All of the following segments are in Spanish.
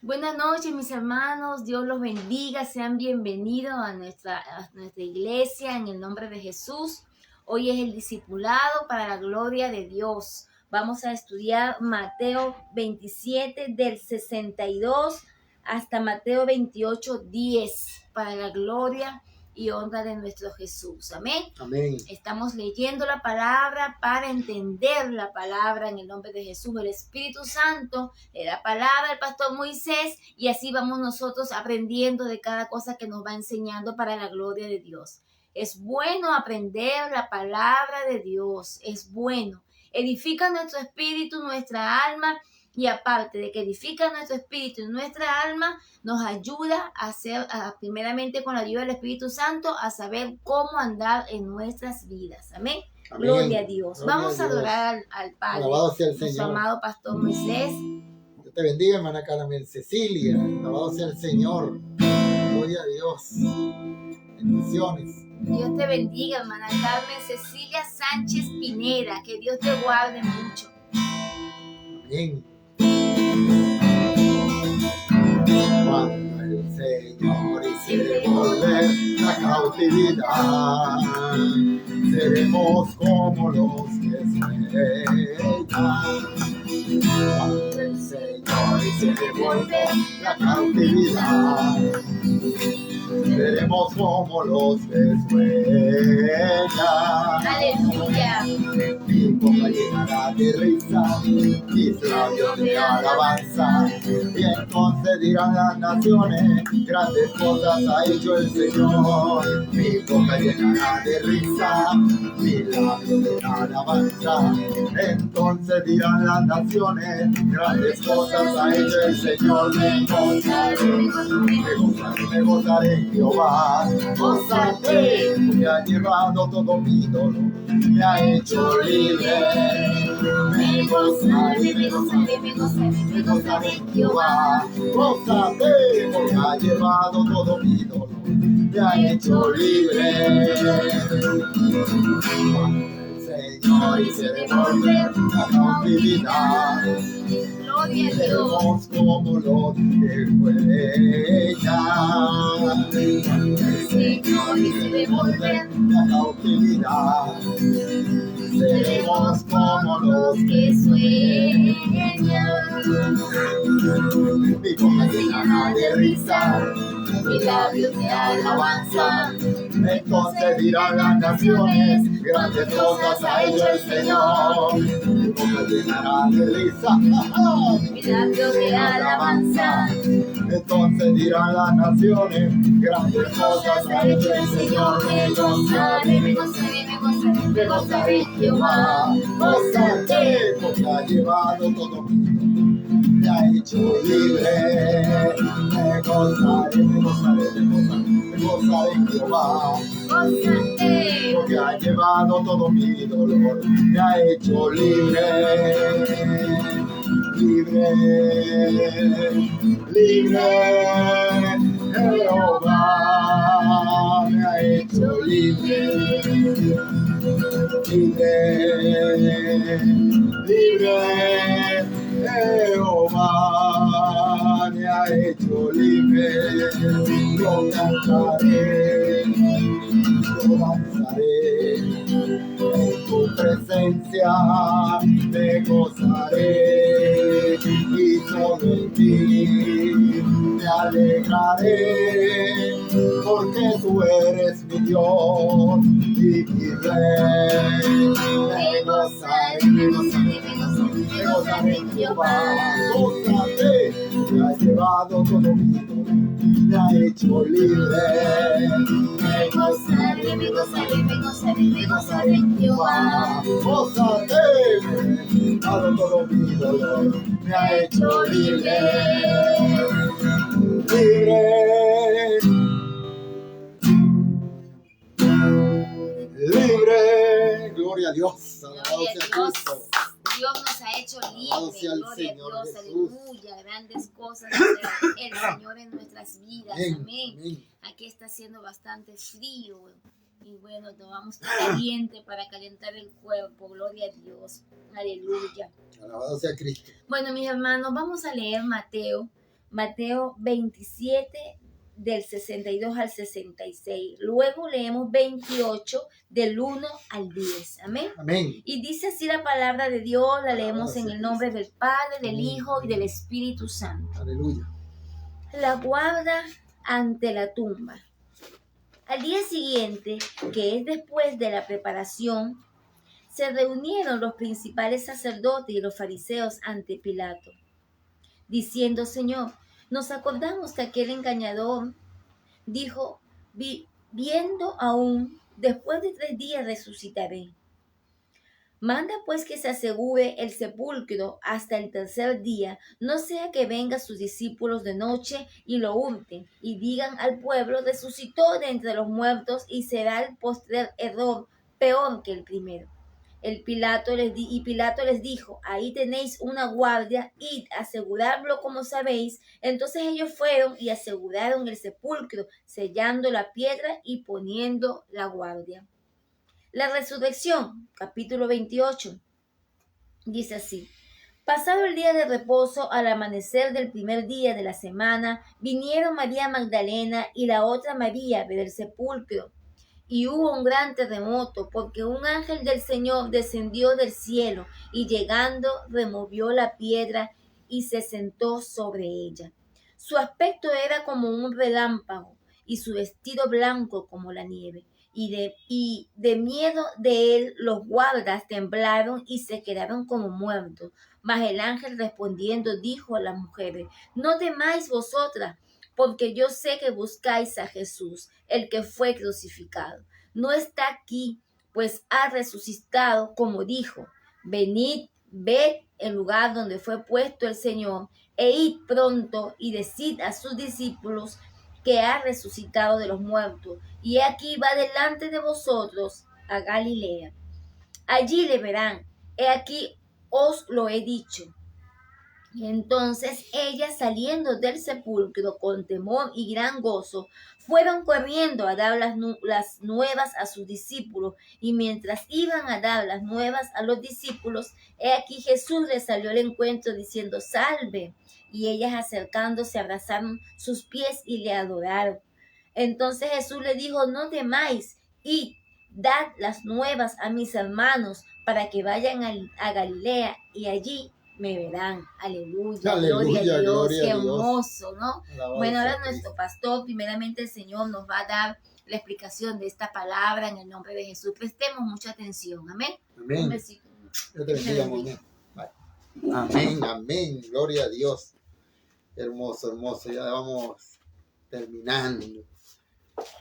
Buenas noches, mis hermanos. Dios los bendiga. Sean bienvenidos a nuestra iglesia en el nombre de Jesús. Hoy es el discipulado para la gloria de Dios. Vamos a estudiar Mateo 27 del 62 hasta Mateo 28, 10 para la gloria y honra de nuestro Jesús. Amén. Amén. Estamos leyendo la palabra para entender la palabra en el nombre de Jesús. El Espíritu Santo le da palabra al pastor Moisés y así vamos nosotros aprendiendo de cada cosa que nos va enseñando para la gloria de Dios. Es bueno aprender la palabra de Dios, es bueno. Edifica nuestro espíritu, nuestra alma. Y aparte de que edifica nuestro espíritu y nuestra alma, nos ayuda a hacer, primeramente con la ayuda del Espíritu Santo, a saber cómo andar en nuestras vidas. Amén. Amén. Gloria a Dios. Gloria Vamos a Dios. adorar al Padre, Alabado sea el nuestro Señor. amado pastor Moisés. Dios te bendiga, hermana Carmen Cecilia. Alabado sea el Señor. Gloria a Dios. Bendiciones. Dios te bendiga, hermana Carmen Cecilia Sánchez Pineda. Que Dios te guarde mucho. Amén. Cuando el Señor hiciere volver la cautividad, seremos como los que sueñan. Cuando el Señor hiciere volver la cautividad, seremos como los que sueñan. Aleluya. Mi boca llenará de risa, mis labios de alabanza, y entonces dirán las naciones, grandes cosas ha hecho el Señor. Mi boca llenará de risa, mis labios de alabanza, entonces dirán las naciones, grandes cosas ha hecho el Señor. Me gozaré en Jehová, gózate, me ha llevado todo mi dolor, me ha hecho libre. Me gozaré en Jehová, gózate, porque ha llevado todo mi dolor, me ha hecho libre. Señor, hiciere volver la cautividad, Gloria a Dios. seremos como los que sueñan. Señor, hiciere volver la cautividad, seremos como los que sueñan. mi boca llenará de risa, Mis labios de alabanza. entonces dirán las naciones, grandes cosas ha hecho el Señor. Mi boca llenará de risa, Mis labios de alabanza. entonces dirán las naciones, grandes cosas ha hecho el Señor. Me gozaré, me gozaré en Jehová. Gózate, porque ha llevado todo mi dolor, me ha hecho libre. Me gozaré en Jehová, Gózate. porque ha llevado todo mi dolor, me ha hecho libre. Libre, libre, Jehová me ha hecho libre. Libre, libre, Jehová me ha hecho libre. Yo cantaré, yo danzaré, en tu presencia me gozaré, y solo en ti me alegraré, porque tú eres mi Dios y mi Rey. Me gozaré en Jehová, gózate, me ha llevado todo mi dolor, me ha hecho libre. Me gozaré en Jehová. Gózate, me ha dado todo mi dolor, me ha hecho libre. Libre, libre, gloria a Dios, alabado Gloria sea a Dios. Cristo. Dios nos ha hecho Alabado libres. sea el Gloria a Señor Dios. Jesús. Aleluya. Grandes cosas hace el Señor en nuestras vidas. Amén, Amén. amén. Aquí está haciendo bastante frío. Y bueno, tomamos caliente para calentar el cuerpo. Gloria a Dios. Aleluya. Alabado sea Cristo. Bueno, mis hermanos, vamos a leer Mateo Mateo 27 del 62 al 66. Luego leemos 28 del 1 al 10. Amén. Amén. Y dice así la palabra de Dios, la leemos en el nombre del Padre, del Hijo y del Espíritu Santo. Aleluya. La guarda ante la tumba. Al día siguiente, que es después de la preparación, se reunieron los principales sacerdotes y los fariseos ante Pilato, diciendo: Señor, nos acordamos que aquel engañador dijo, viendo aún, después de 3 días resucitaré. Manda pues que se asegure el sepulcro hasta el 3er día, no sea que vengan sus discípulos de noche y lo hurten, y digan al pueblo: resucitó de entre los muertos, y será el postrer error peor que el primero. Pilato les dijo: ahí tenéis una guardia, id a asegurarlo como sabéis. Entonces ellos fueron y aseguraron el sepulcro, sellando la piedra y poniendo la guardia. La resurrección, capítulo 28, dice así: pasado el día de reposo, al amanecer del primer día de la semana, vinieron María Magdalena y la otra María a ver el sepulcro. Y hubo un gran terremoto, porque un ángel del Señor descendió del cielo, y llegando removió la piedra y se sentó sobre ella. Su aspecto era como un relámpago, y su vestido blanco como la nieve. Y de miedo de él los guardas temblaron y se quedaron como muertos. Mas el ángel respondiendo dijo a las mujeres: no temáis vosotras, porque yo sé que buscáis a Jesús, el que fue crucificado. No está aquí, pues ha resucitado, como dijo. Venid, ved el lugar donde fue puesto el Señor, e id pronto y decid a sus discípulos que ha resucitado de los muertos, y aquí va delante de vosotros a Galilea. Allí le verán. He aquí os lo he dicho. Y entonces ellas, saliendo del sepulcro con temor y gran gozo, fueron corriendo a dar las nuevas a sus discípulos. Y mientras iban a dar las nuevas a los discípulos, he aquí Jesús les salió al encuentro diciendo: salve. Y ellas, acercándose, abrazaron sus pies y le adoraron. Entonces Jesús le dijo: no temáis, id, dad las nuevas a mis hermanos, para que vayan a Galilea, y allí me verán. Aleluya, Aleluya, gloria a Dios, gloria qué a Dios. hermoso, ¿no? Alabado Bueno, ahora sea nuestro Cristo. pastor, primeramente el Señor nos va a dar la explicación de esta palabra en el nombre de Jesús. Prestemos mucha atención, amén. Un Amén. besito. Yo te bendiga, amén. Amén, amén. Gloria a Dios. Hermoso, hermoso. Ya vamos terminando.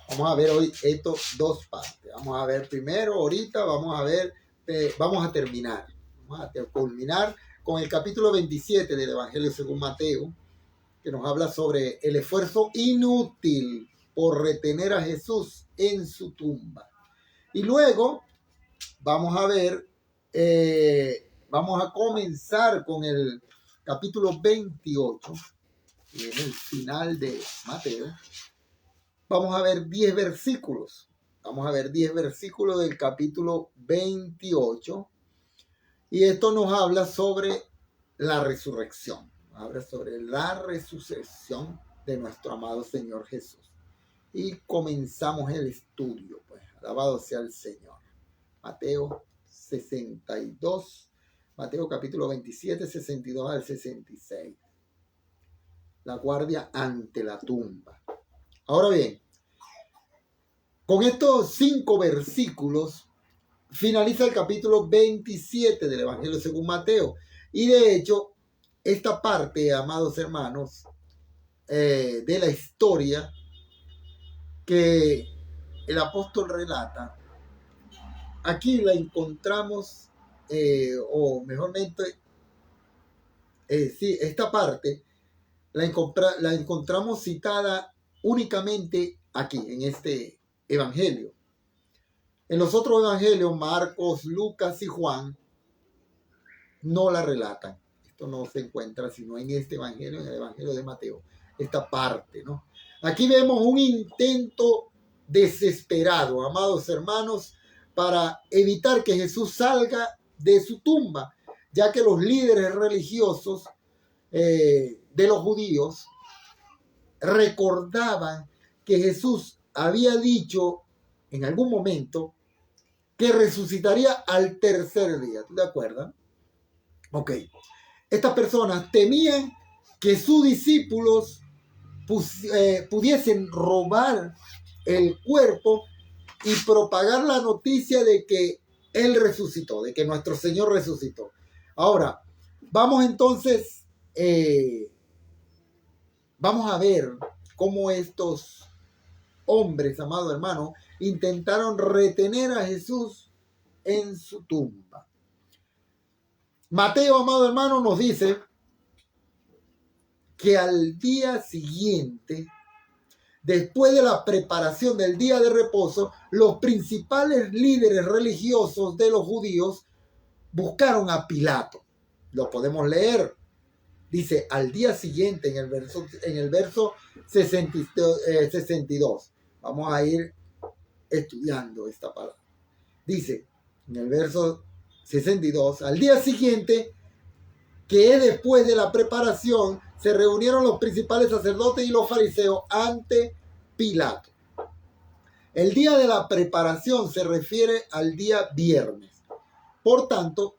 Vamos a ver hoy estos 2 partes. Vamos a ver primero, ahorita vamos a ver, vamos a terminar. Vamos a culminar con el capítulo 27 del Evangelio según Mateo, que nos habla sobre el esfuerzo inútil por retener a Jesús en su tumba. Y luego vamos a ver, vamos a comenzar con el capítulo 28, y en el final de Mateo. Vamos a ver 10 versículos. Vamos a ver 10 versículos del capítulo 28. Y esto nos habla sobre la resurrección. Habla sobre la resurrección de nuestro amado Señor Jesús. Y comenzamos el estudio, pues. Alabado sea el Señor. Mateo 62. Mateo capítulo 27, 62 al 66. La guardia ante la tumba. Ahora bien, con estos 5 versículos finaliza el capítulo 27 del Evangelio según Mateo. Y de hecho, esta parte, amados hermanos, de la historia que el apóstol relata, aquí la encontramos, o mejormente, sí, esta parte la encontramos citada únicamente aquí, en este evangelio. En los otros evangelios, Marcos, Lucas y Juan, no la relatan. Esto no se encuentra sino en este evangelio, en el evangelio de Mateo, esta parte, ¿no? Aquí vemos un intento desesperado, amados hermanos, para evitar que Jesús salga de su tumba, ya que los líderes religiosos de los judíos recordaban que Jesús había dicho en algún momento que resucitaría al tercer día. ¿Tú te acuerdas? Ok. Estas personas temían que sus discípulos pudiesen robar el cuerpo y propagar la noticia de que Él resucitó, de que nuestro Señor resucitó. Ahora, vamos entonces, vamos a ver cómo estos hombres, amado hermano, intentaron retener a Jesús en su tumba. Mateo, amado hermano, nos dice que al día siguiente, después de la preparación del día de reposo, los principales líderes religiosos de los judíos buscaron a Pilato. Lo podemos leer. Dice, al día siguiente, en el verso 62. Vamos a ir estudiando esta palabra. Dice, en el verso 62, al día siguiente, que es después de la preparación, se reunieron los principales sacerdotes y los fariseos ante Pilato. El día de la preparación se refiere al día viernes. Por tanto,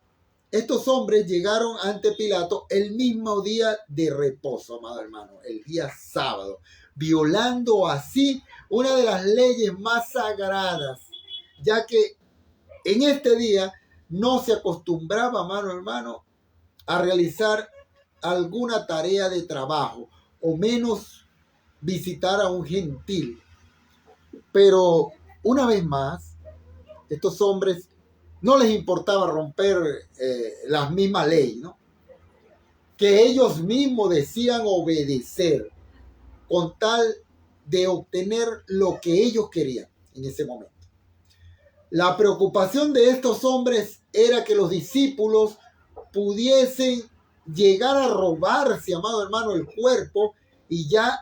estos hombres llegaron ante Pilato el mismo día de reposo, amado hermano, el día sábado, violando así una de las leyes más sagradas, ya que en este día no se acostumbraba, amado hermano, a realizar alguna tarea de trabajo, o menos visitar a un gentil. Pero una vez más, estos hombres no les importaba romper las mismas leyes, ¿no?, que ellos mismos decían obedecer, con tal de obtener lo que ellos querían en ese momento. La preocupación de estos hombres era que los discípulos pudiesen llegar a robarse, amado hermano, el cuerpo, y ya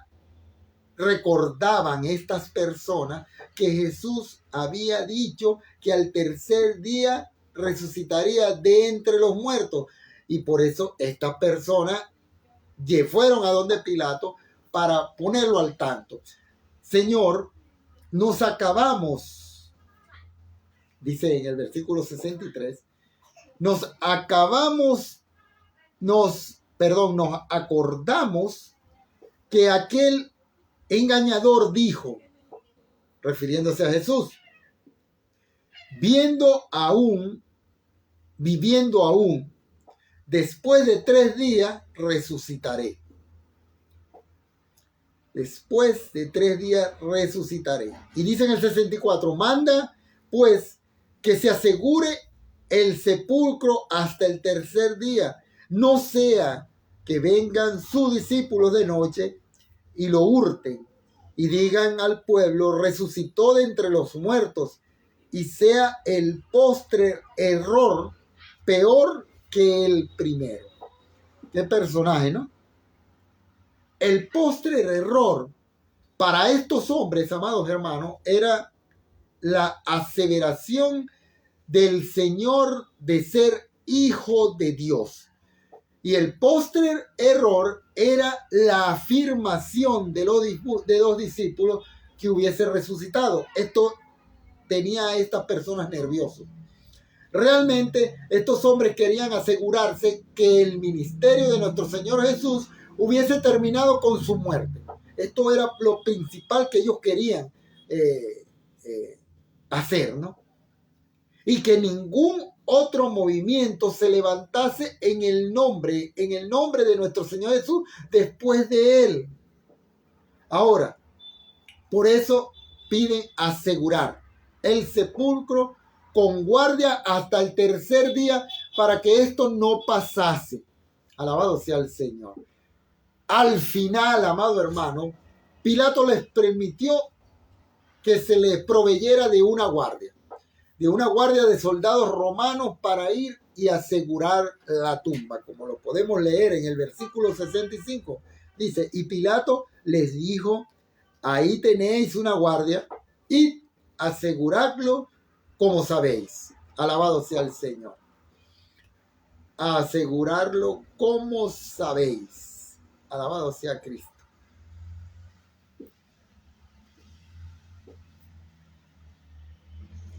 recordaban estas personas que Jesús había dicho que al tercer día resucitaría de entre los muertos. Y por eso estas personas fueron a donde Pilato para ponerlo al tanto. Señor, nos acabamos, dice en el versículo 63, nos acordamos que aquel engañador dijo, refiriéndose a Jesús, viviendo aún, después de 3 días resucitaré. Después de 3 días resucitaré. Y dice en el 64, manda pues que se asegure el sepulcro hasta el tercer día, no sea que vengan sus discípulos de noche y lo hurten y digan al pueblo, resucitó de entre los muertos, y sea el postre error peor que el primero. Qué personaje, ¿no? El postre error para estos hombres, amados hermanos, era la aseveración del Señor de ser hijo de Dios. Y el postre error era la afirmación de los discípulos que hubiese resucitado. Esto tenía a estas personas nerviosos. Realmente estos hombres querían asegurarse que el ministerio de nuestro Señor Jesús hubiese terminado con su muerte. Esto era lo principal que ellos querían hacer, ¿no? Y que ningún otro movimiento se levantase en el nombre de nuestro Señor Jesús después de él. Ahora, por eso piden asegurar el sepulcro con guardia hasta el tercer día para que esto no pasase. Alabado sea el Señor. Al final, amado hermano, Pilato les permitió que se les proveyera de una guardia de soldados romanos para ir y asegurar la tumba, como lo podemos leer en el versículo 65. Dice, y Pilato les dijo, ahí tenéis una guardia, y aseguradlo como sabéis. Alabado sea el Señor. Asegurarlo como sabéis. Alabado sea Cristo.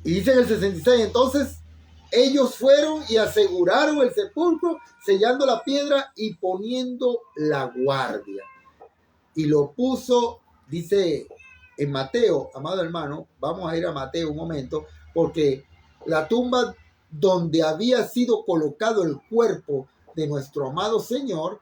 Y dice en el 66, entonces ellos fueron y aseguraron el sepulcro, sellando la piedra y poniendo la guardia. Y lo puso, dice en Mateo, amado hermano, vamos a ir a Mateo un momento, porque la tumba donde había sido colocado el cuerpo de nuestro amado Señor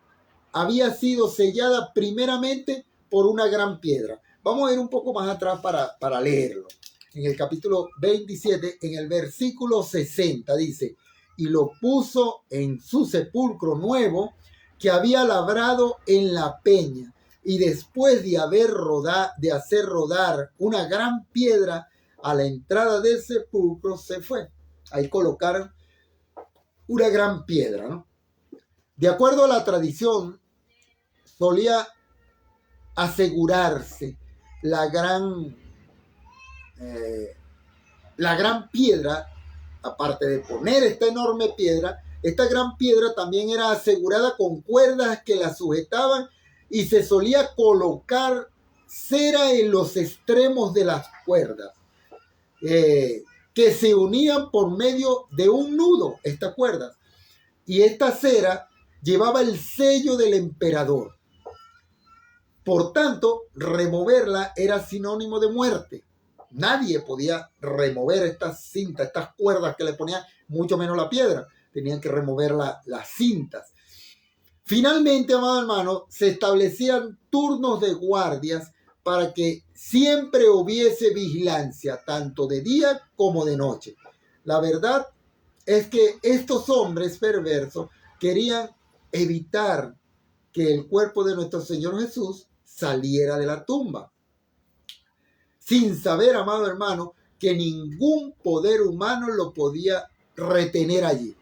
había sido sellada primeramente por una gran piedra. Vamos a ir un poco más atrás para leerlo. En el capítulo 27, en el versículo 60, dice, y lo puso en su sepulcro nuevo que había labrado en la peña, y después de hacer rodar una gran piedra a la entrada del sepulcro, se fue. Ahí colocaron una gran piedra, ¿no? De acuerdo a la tradición, solía asegurarse la gran piedra, aparte de poner esta enorme piedra, esta gran piedra también era asegurada con cuerdas que la sujetaban y se solía colocar cera en los extremos de las cuerdas, que se unían por medio de un nudo, estas cuerdas. Y esta cera llevaba el sello del emperador. Por tanto, removerla era sinónimo de muerte. Nadie podía remover estas cintas, estas cuerdas que le ponían, mucho menos la piedra. Tenían que remover las cintas. Finalmente, amado hermano, se establecían turnos de guardias para que siempre hubiese vigilancia, tanto de día como de noche. La verdad es que estos hombres perversos querían evitar que el cuerpo de nuestro Señor Jesús saliera de la tumba, sin saber, amado hermano, que ningún poder humano lo podía retener allí.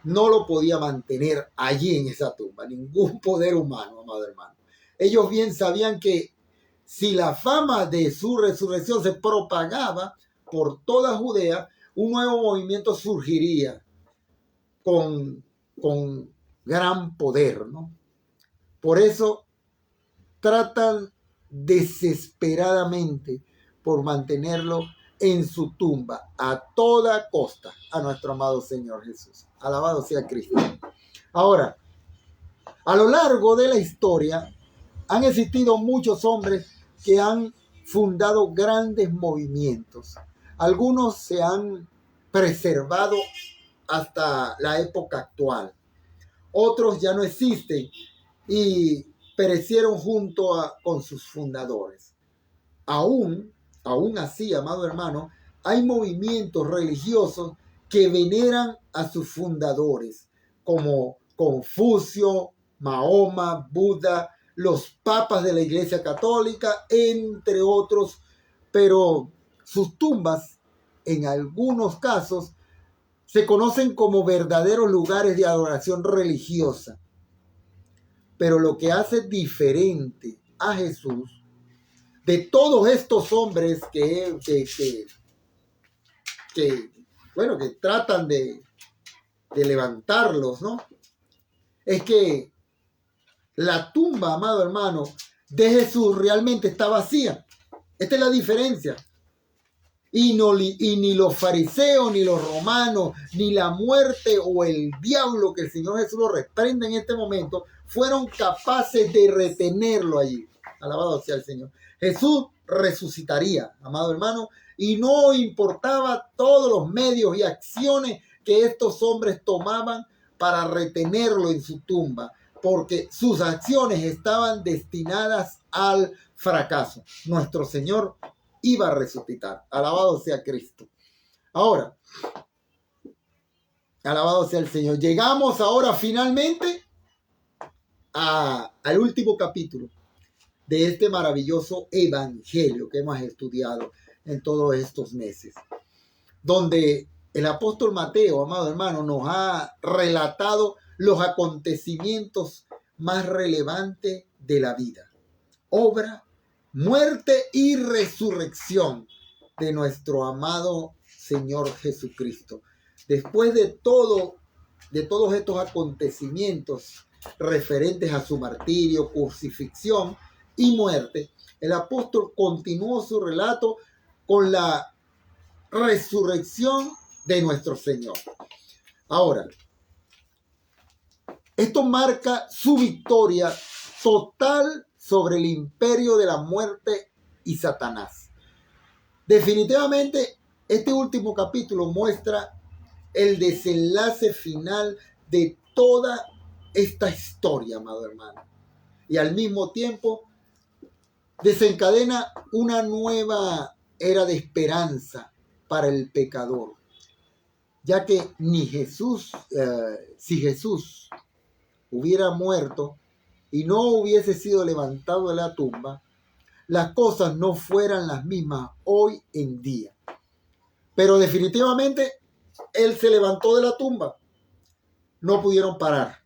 No lo podía mantener allí en esa tumba, ningún poder humano, amado hermano. Ellos bien sabían que si la fama de su resurrección se propagaba por toda Judea, un nuevo movimiento surgiría con gran poder, ¿no? Por eso tratan desesperadamente por mantenerlo en su tumba a toda costa a nuestro amado Señor Jesús. Alabado sea Cristo. Ahora, a lo largo de la historia han existido muchos hombres que han fundado grandes movimientos. Algunos se han preservado hasta la época actual. Otros ya no existen y perecieron con sus fundadores. Aún así, amado hermano, hay movimientos religiosos que veneran a sus fundadores, como Confucio, Mahoma, Buda, los papas de la Iglesia Católica, entre otros, pero sus tumbas, en algunos casos, se conocen como verdaderos lugares de adoración religiosa. Pero lo que hace diferente a Jesús, de todos estos hombres que tratan de levantarlos, ¿no? Es que la tumba, amado hermano, de Jesús realmente está vacía. Esta es la diferencia. Y ni los fariseos, ni los romanos, ni la muerte o el diablo, que el Señor Jesús lo reprende en este momento, fueron capaces de retenerlo allí. Alabado sea el Señor. Jesús resucitaría, amado hermano, y no importaba todos los medios y acciones que estos hombres tomaban para retenerlo en su tumba, porque sus acciones estaban destinadas al fracaso. Nuestro Señor iba a resucitar. Alabado sea Cristo. Ahora, alabado sea el Señor. Llegamos ahora finalmente al último capítulo de este maravilloso evangelio que hemos estudiado en todos estos meses, donde el apóstol Mateo, amado hermano, nos ha relatado los acontecimientos más relevantes de la vida, obra, muerte y resurrección de nuestro amado Señor Jesucristo. Después de todos estos acontecimientos referentes a su martirio, crucifixión y muerte, el apóstol continuó su relato con la resurrección de nuestro Señor. Ahora, esto marca su victoria total sobre el imperio de la muerte y Satanás. Definitivamente, este último capítulo muestra el desenlace final de toda esta historia, amado hermano. Y al mismo tiempo desencadena una nueva era de esperanza para el pecador, ya que si Jesús hubiera muerto y no hubiese sido levantado de la tumba, las cosas no fueran las mismas hoy en día. Pero definitivamente Él se levantó de la tumba. No pudieron parar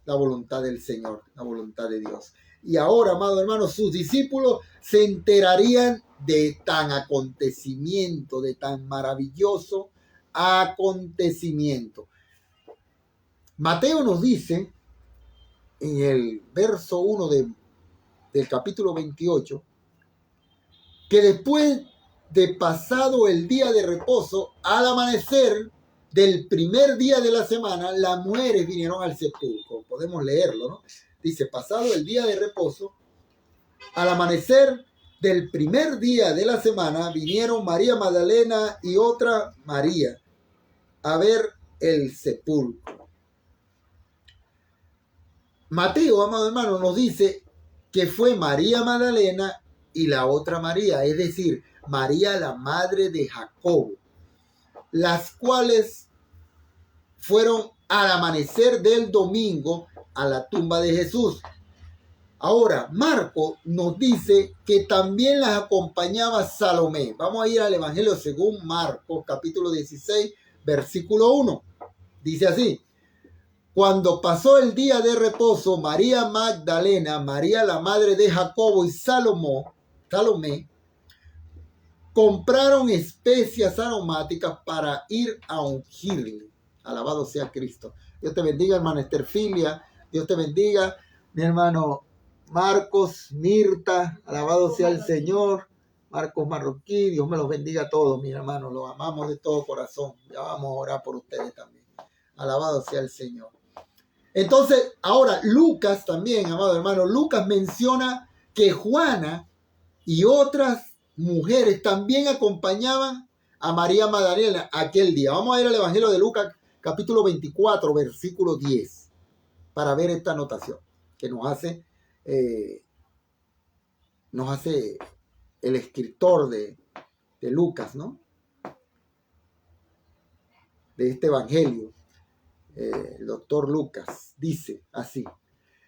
la voluntad del Señor, la voluntad de Dios. Y ahora, amado hermano, sus discípulos se enterarían de tan acontecimiento, de tan maravilloso acontecimiento. Mateo nos dice en el verso 1 del capítulo 28 que después de pasado el día de reposo, al amanecer del primer día de la semana, las mujeres vinieron al sepulcro. Podemos leerlo, ¿no? Dice, pasado el día de reposo, al amanecer del primer día de la semana, vinieron María Magdalena y otra María a ver el sepulcro. Mateo, amado hermano, nos dice que fue María Magdalena y la otra María, es decir, María la madre de Jacobo, las cuales fueron al amanecer del domingo a la tumba de Jesús. Ahora, Marco nos dice que también las acompañaba Salomé. Vamos a ir al Evangelio según Marcos, capítulo 16, versículo 1. Dice así: cuando pasó el día de reposo, María Magdalena, María la madre de Jacobo y Salomé compraron especias aromáticas para ir a ungirle. Alabado sea Cristo. Dios te bendiga, hermana Esterfilia. Dios te bendiga, mi hermano Marcos, Mirta. Alabado sea el Señor. Marcos Marroquí. Dios me los bendiga a todos, mis hermanos. Los amamos de todo corazón. Ya vamos a orar por ustedes también. Alabado sea el Señor. Entonces, ahora Lucas también, amado hermano, Lucas menciona que Juana y otras mujeres también acompañaban a María Magdalena aquel día. Vamos a ir al Evangelio de Lucas, capítulo 24, versículo 10, para ver esta anotación que nos hace el escritor de Lucas, ¿no? De este Evangelio. El doctor Lucas dice así: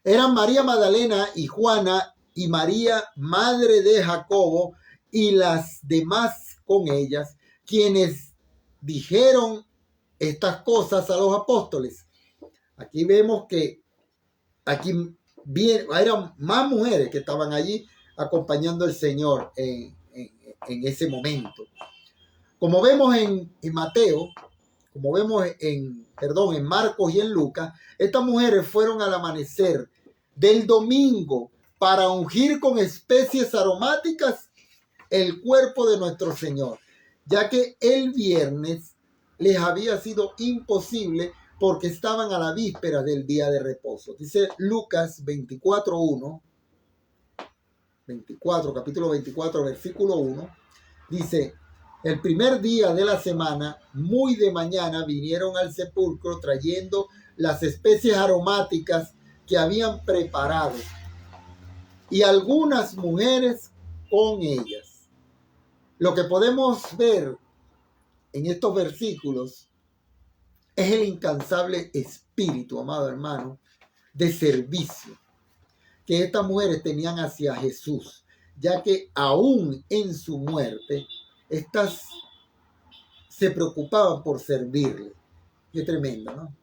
eran María Magdalena y Juana y María, madre de Jacobo, y las demás con ellas, quienes dijeron estas cosas a los apóstoles. Aquí vemos que eran más mujeres que estaban allí acompañando al Señor en ese momento. Como vemos en Mateo, como vemos en Marcos y en Lucas, estas mujeres fueron al amanecer del domingo para ungir con especies aromáticas el cuerpo de nuestro Señor, ya que el viernes les había sido imposible porque estaban a la víspera del día de reposo. Dice Lucas 24:1, capítulo 24, versículo 1, dice: el primer día de la semana, muy de mañana, vinieron al sepulcro trayendo las especies aromáticas que habían preparado, y algunas mujeres con ellas. Lo que podemos ver en estos versículos es el incansable espíritu, amado hermano, de servicio que estas mujeres tenían hacia Jesús, ya que aún en su muerte, estas se preocupaban por servirle. Qué tremendo, ¿no?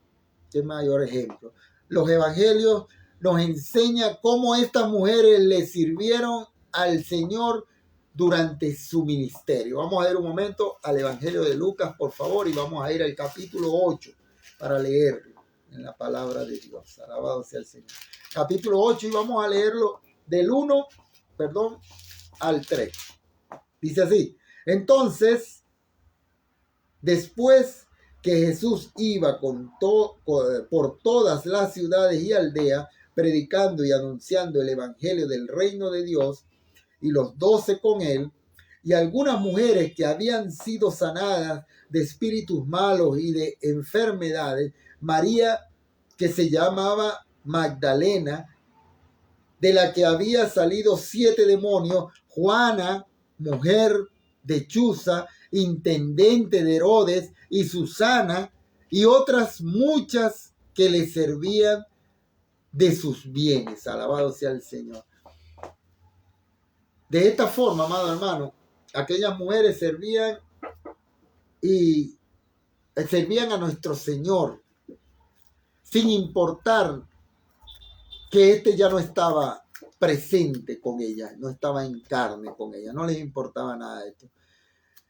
Qué mayor ejemplo. Los evangelios nos enseñan cómo estas mujeres le sirvieron al Señor durante su ministerio. Vamos a ver un momento al Evangelio de Lucas, por favor, y vamos a ir al capítulo 8 para leerlo en la palabra de Dios. Alabado sea el Señor. Capítulo 8, y vamos a leerlo del 1, al 3. Dice así: entonces Después que Jesús iba por todas las ciudades y aldeas, predicando y anunciando el evangelio del reino de Dios, y los 12 con él, y algunas mujeres que habían sido sanadas de espíritus malos y de enfermedades, María, que se llamaba Magdalena, de la que había salido 7 demonios, Juana, mujer de Chuza, intendente de Herodes, y Susana, y otras muchas que le servían de sus bienes. Alabado sea el Señor. De esta forma, amado hermano, aquellas mujeres servían a nuestro Señor, sin importar que éste ya no estaba presente con ella, no estaba en carne con ella, no les importaba nada de esto.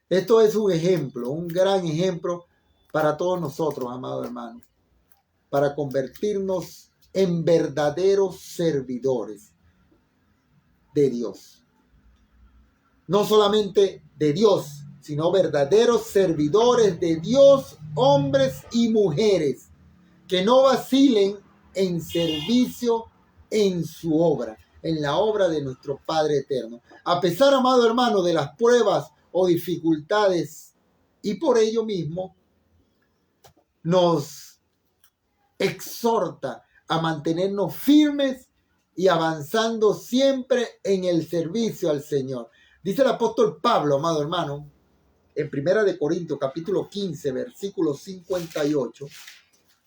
Esto es un ejemplo, un gran ejemplo para todos nosotros, amados hermanos, para convertirnos en verdaderos servidores de Dios. No solamente de Dios, sino verdaderos servidores de Dios, hombres y mujeres, que no vacilen en servicio en su obra, en la obra de nuestro Padre eterno. A pesar, amado hermano, de las pruebas o dificultades, y por ello mismo nos exhorta a mantenernos firmes y avanzando siempre en el servicio al Señor. Dice el apóstol Pablo, amado hermano, en 1 Corintios capítulo 15, versículo 58.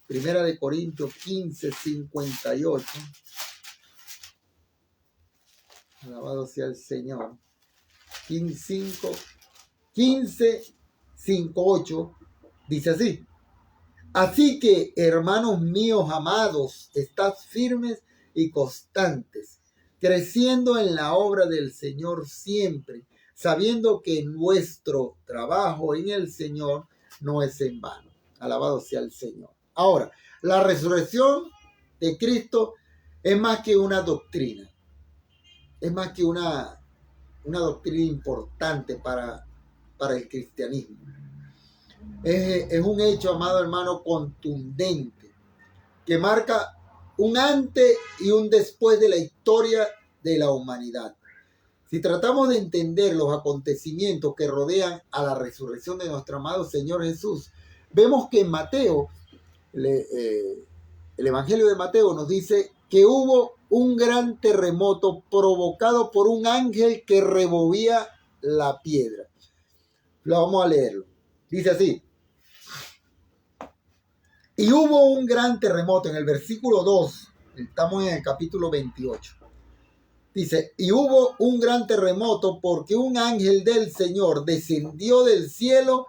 1 Corintios 15, 58. Alabado sea el Señor. 15, 5, 8. Dice así. Así que, hermanos míos amados, estad firmes y constantes, creciendo en la obra del Señor siempre, sabiendo que nuestro trabajo en el Señor no es en vano. Alabado sea el Señor. Ahora, la resurrección de Cristo es más que una doctrina. Es más que una doctrina importante para el cristianismo. Es un hecho, amado hermano, contundente, que marca un antes y un después de la historia de la humanidad. Si tratamos de entender los acontecimientos que rodean a la resurrección de nuestro amado Señor Jesús, vemos que en Mateo, el Evangelio de Mateo nos dice que hubo un gran terremoto provocado por un ángel que removía la piedra. Lo vamos a leerlo. Dice así. Y hubo un gran terremoto en el versículo 2. Estamos en el capítulo 28. Dice, y hubo un gran terremoto porque un ángel del Señor descendió del cielo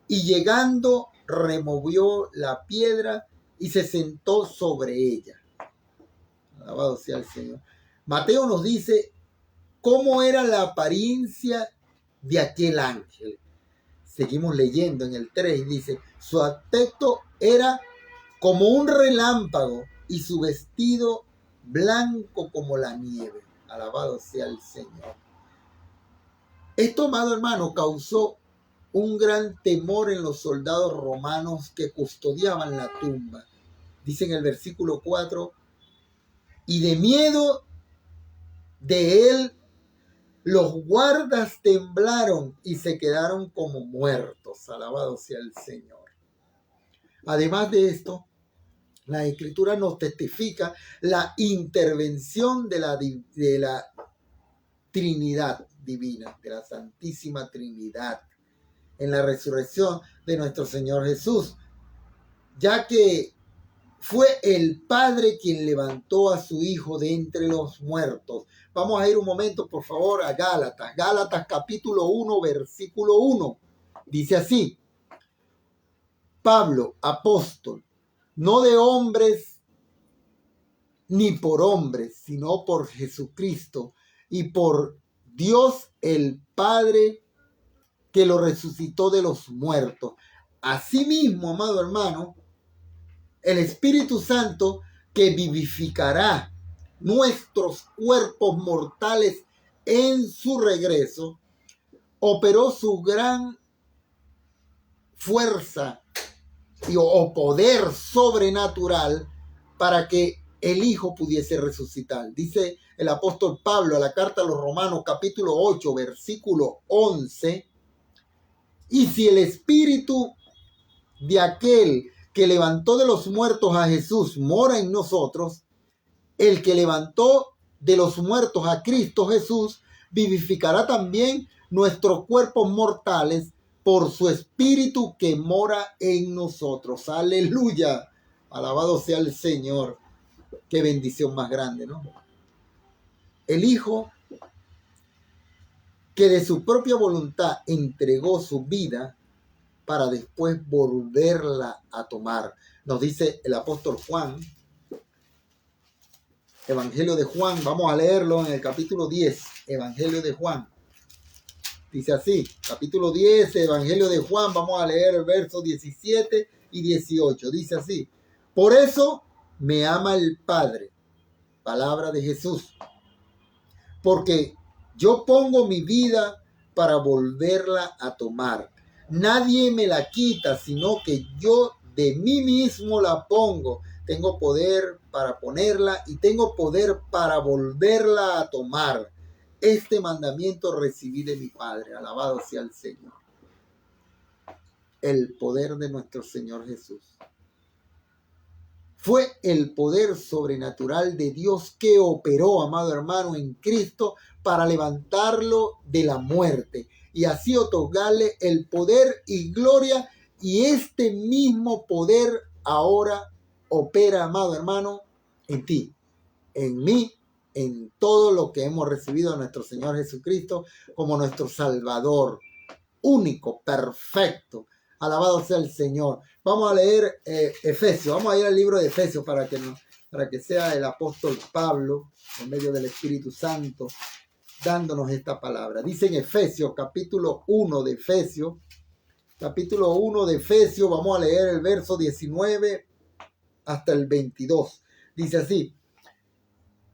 y llegando removió la piedra y se sentó sobre ella. Alabado sea el Señor. Mateo nos dice cómo era la apariencia de aquel ángel. Seguimos leyendo en el 3, dice, su aspecto era como un relámpago y su vestido blanco como la nieve. Alabado sea el Señor. Esto, amado hermano, causó un gran temor en los soldados romanos que custodiaban la tumba. Dice en el versículo 4, y de miedo de él, los guardas temblaron y se quedaron como muertos. Alabado sea el Señor. Además de esto, la Escritura nos testifica la intervención de la Trinidad divina, de la Santísima Trinidad, en la resurrección de nuestro Señor Jesús, ya que fue el Padre quien levantó a su Hijo de entre los muertos. Vamos a ir un momento, por favor, a Gálatas. Gálatas capítulo 1, versículo 1. Dice así. Pablo, apóstol, no de hombres ni por hombres, sino por Jesucristo y por Dios el Padre que lo resucitó de los muertos. Asimismo, amado hermano, el Espíritu Santo que vivificará nuestros cuerpos mortales en su regreso, operó su gran fuerza o poder sobrenatural para que el Hijo pudiese resucitar. Dice el apóstol Pablo a la carta a los Romanos capítulo 8 versículo 11: y si el Espíritu de aquel que levantó de los muertos a Jesús mora en nosotros, el que levantó de los muertos a Cristo Jesús vivificará también nuestros cuerpos mortales por su Espíritu que mora en nosotros. Aleluya. Alabado sea el Señor. Qué bendición más grande, ¿no? El Hijo que de su propia voluntad entregó su vida para después volverla a tomar. Nos dice el apóstol Juan, Evangelio de Juan, vamos a leerlo en el capítulo 10, Evangelio de Juan. Dice así, capítulo 10, Evangelio de Juan, vamos a leer el verso 17 y 18. Dice así: por eso me ama el Padre, palabra de Jesús, porque yo pongo mi vida para volverla a tomar. Nadie me la quita, sino que yo de mí mismo la pongo. Tengo poder para ponerla y tengo poder para volverla a tomar. Este mandamiento recibí de mi Padre. Alabado sea el Señor. El poder de nuestro Señor Jesús. Fue el poder sobrenatural de Dios que operó, amado hermano, en Cristo para levantarlo de la muerte y así otorgarle el poder y gloria. Y este mismo poder ahora opera, amado hermano, en ti, en mí, en todo lo que hemos recibido a nuestro Señor Jesucristo como nuestro Salvador, único, perfecto. Alabado sea el Señor. Vamos a leer Efesios. Vamos a ir al libro de Efesios para que sea el apóstol Pablo, por medio del Espíritu Santo, dándonos esta palabra. Dice en Efesios, capítulo 1 de Efesios. Capítulo 1 de Efesios. Vamos a leer el verso 19 hasta el 22. Dice así: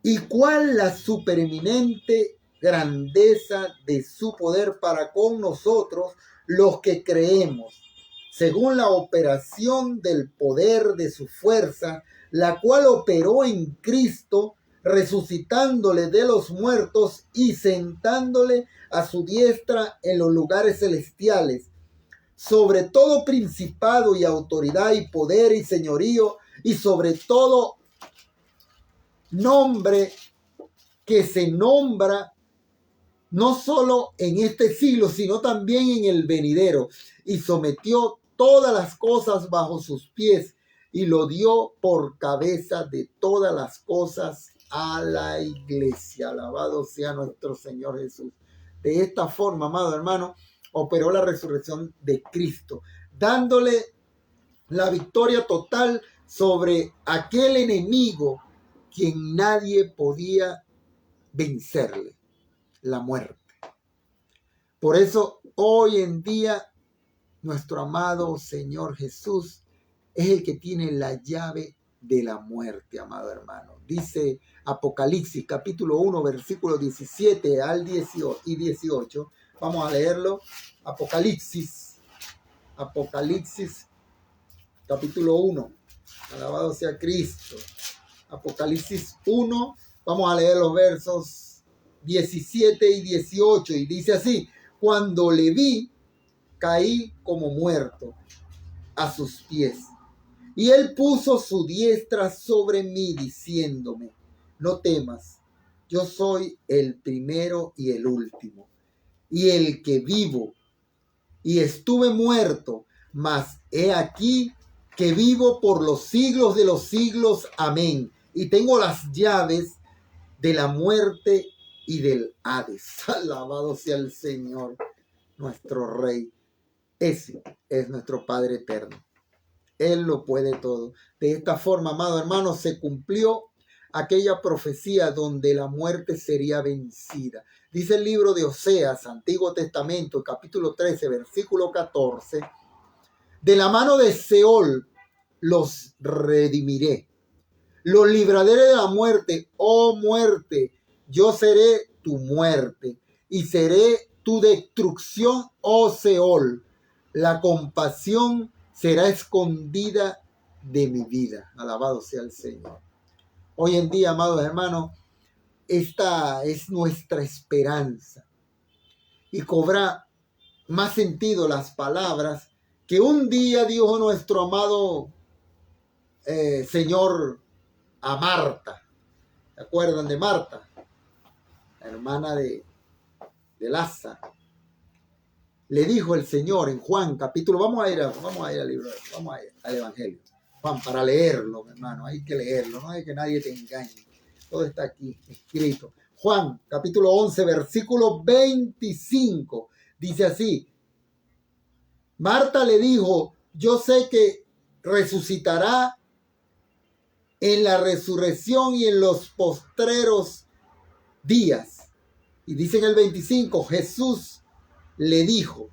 ¿y cuál la supereminente grandeza de su poder para con nosotros, los que creemos, según la operación del poder de su fuerza, la cual operó en Cristo, resucitándole de los muertos y sentándole a su diestra en los lugares celestiales, sobre todo principado y autoridad y poder y señorío, y sobre todo nombre que se nombra no solo en este siglo, sino también en el venidero, y sometió todas las cosas bajo sus pies, y lo dio por cabeza de todas las cosas a la iglesia. Alabado sea nuestro Señor Jesús. De esta forma, amado hermano, operó la resurrección de Cristo, dándole la victoria total sobre aquel enemigo quien nadie podía vencerle, la muerte. Por eso hoy en día nuestro amado Señor Jesús es el que tiene la llave de la muerte, amado hermano. Dice Apocalipsis capítulo 1 versículos 17 al 18. Vamos a leerlo. Apocalipsis capítulo 1. Alabado sea Cristo. Apocalipsis 1, vamos a leer los versos 17 y 18, y dice así: cuando le vi, caí como muerto a sus pies, y él puso su diestra sobre mí, diciéndome: no temas, yo soy el primero y el último, y el que vivo, y estuve muerto, mas he aquí que vivo por los siglos de los siglos. Amén. Y tengo las llaves de la muerte y del Hades. Alabado sea el Señor, nuestro Rey. Ese es nuestro Padre eterno. Él lo puede todo. De esta forma, amado hermano, se cumplió aquella profecía donde la muerte sería vencida. Dice el libro de Oseas, Antiguo Testamento, capítulo 13, versículo 14. De la mano de Seol los redimiré. Los libraré de la muerte. Oh muerte, yo seré tu muerte y seré tu destrucción, oh Seol. la compasión será escondida de mi vida. Alabado sea el Señor. Hoy en día, amados hermanos, esta es nuestra esperanza. Y cobra más sentido las palabras que un día dijo nuestro amado Señor a Marta. ¿Se acuerdan de Marta? La hermana de Lázaro. Le dijo el Señor en Juan capítulo, vamos a ir al libro, vamos a ir al Evangelio. Juan, para leerlo, mi hermano, hay que leerlo, no hay que nadie te engañe. Todo está aquí escrito. Juan capítulo 11, versículo 25, dice así. Marta le dijo, yo sé que resucitará en la resurrección y en los postreros días. Y dice en el 25, Jesús le dijo,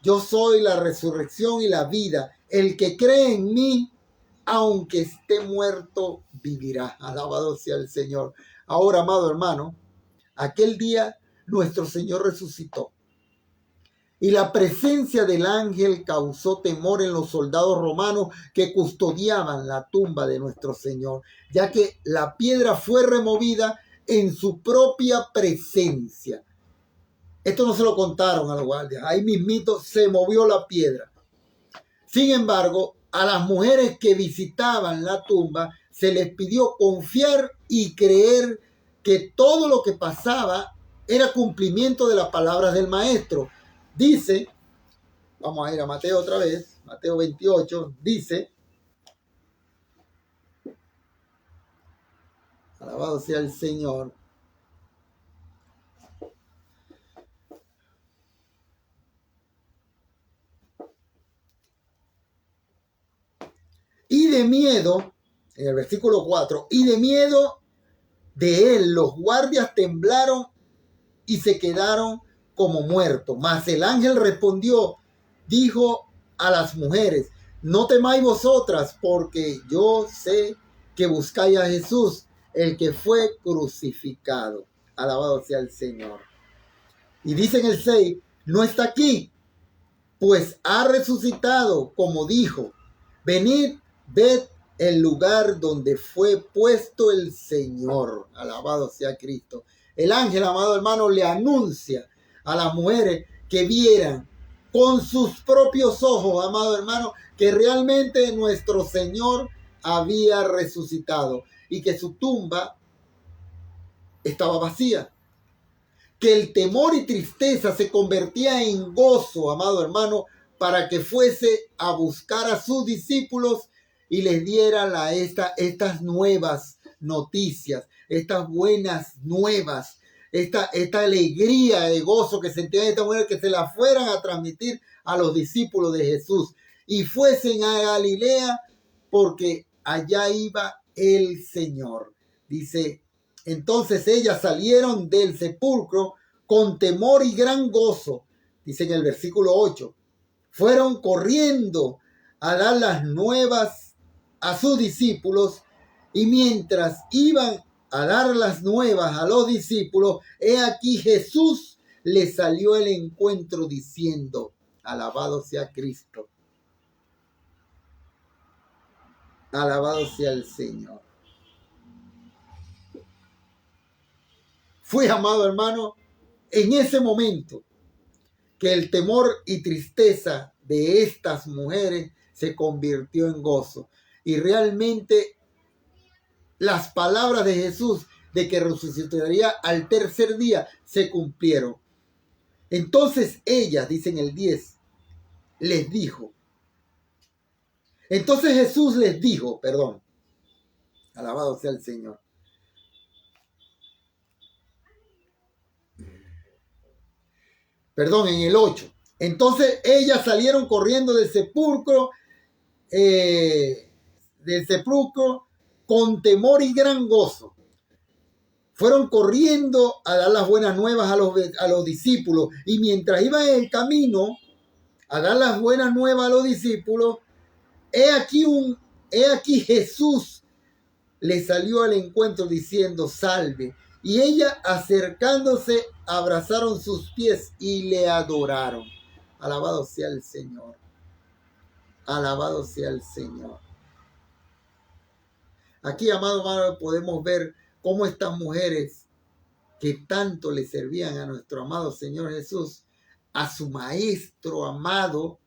yo soy la resurrección y la vida. El que cree en mí, aunque esté muerto, vivirá. Alabado sea el Señor. Ahora, amado hermano, aquel día nuestro Señor resucitó. Y la presencia del ángel causó temor en los soldados romanos que custodiaban la tumba de nuestro Señor, ya que la piedra fue removida en su propia presencia. Esto no se lo contaron a los guardias. Ahí mismito se movió la piedra. Sin embargo, a las mujeres que visitaban la tumba se les pidió confiar y creer que todo lo que pasaba era cumplimiento de las palabras del Maestro. Dice, vamos a ir a Mateo otra vez, Mateo 28, dice, alabado sea el Señor. Y de miedo, en el versículo 4, y de miedo de él los guardias temblaron y se quedaron como muertos. Mas el ángel respondió, dijo a las mujeres, no temáis vosotras, porque yo sé que buscáis a Jesús, el que fue crucificado. Alabado sea el Señor. Y dice en el 6, no está aquí, pues ha resucitado, como dijo. Venid, ved el lugar donde fue puesto el Señor. Alabado sea Cristo. El ángel, amado hermano, le anuncia a las mujeres que vieran con sus propios ojos, amado hermano, que realmente nuestro Señor había resucitado y que su tumba estaba vacía. Que el temor y tristeza se convertía en gozo, amado hermano, para que fuese a buscar a sus discípulos y les diera estas nuevas noticias, estas buenas nuevas, esta alegría de gozo que sentían esta mujer, que se la fueran a transmitir a los discípulos de Jesús y fuesen a Galilea porque allá iba el Señor. Dice, entonces ellas salieron del sepulcro con temor y gran gozo. Dice en el versículo 8, fueron corriendo a dar las nuevas a sus discípulos, y mientras iban a dar las nuevas a los discípulos, he aquí Jesús les salió al encuentro diciendo, alabado sea Cristo. Alabado sea el Señor. Fue, amado hermano, en ese momento que el temor y tristeza de estas mujeres se convirtió en gozo. Y realmente las palabras de Jesús de que resucitaría al tercer día se cumplieron. Entonces ella, dice en el 10, les dijo. Entonces Jesús les dijo, alabado sea el Señor. En el 8. Entonces ellas salieron corriendo del sepulcro con temor y gran gozo. Fueron corriendo a dar las buenas nuevas a los discípulos. Y mientras iban en el camino a dar las buenas nuevas a los discípulos, he aquí Jesús le salió al encuentro diciendo, salve. Y ella, acercándose, abrazaron sus pies y le adoraron. Alabado sea el Señor. Alabado sea el Señor. Aquí, amado, podemos ver cómo estas mujeres que tanto le servían a nuestro amado Señor Jesús, a su Maestro amado,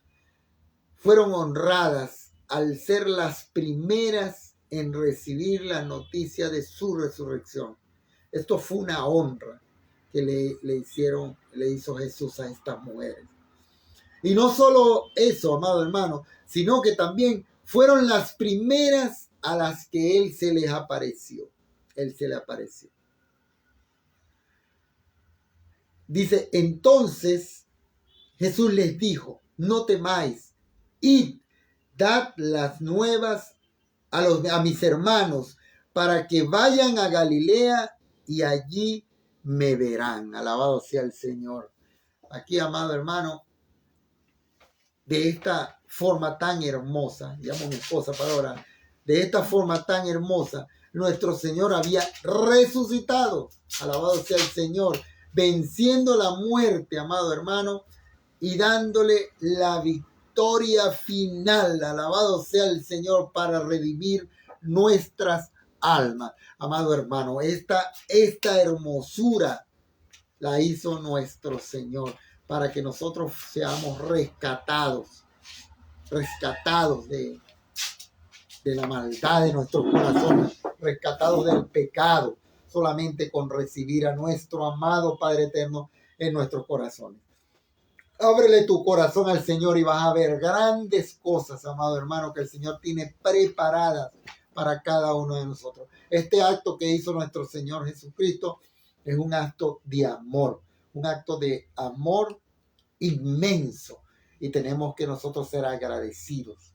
fueron honradas al ser las primeras en recibir la noticia de su resurrección. Esto fue una honra que le hizo Jesús a estas mujeres. Y no solo eso, amado hermano, sino que también fueron las primeras a las que Él se les apareció. Él se le apareció. Dice, entonces Jesús les dijo, no temáis, id, dad las nuevas a mis hermanos, para que vayan a Galilea y allí me verán. Alabado sea el Señor. Aquí, amado hermano, de esta forma tan hermosa, llamo a mi esposa para orar, de esta forma tan hermosa, nuestro Señor había resucitado. Alabado sea el Señor, venciendo la muerte, amado hermano, y dándole la victoria final. Alabado sea el Señor para redimir nuestras almas. Amado hermano, esta hermosura la hizo nuestro Señor para que nosotros seamos rescatados de la maldad de nuestros corazones, rescatados del pecado, solamente con recibir a nuestro amado Padre Eterno en nuestros corazones. Ábrele tu corazón al Señor y vas a ver grandes cosas, amado hermano, que el Señor tiene preparadas para cada uno de nosotros. Este acto que hizo nuestro Señor Jesucristo es un acto de amor inmenso. Y tenemos que nosotros ser agradecidos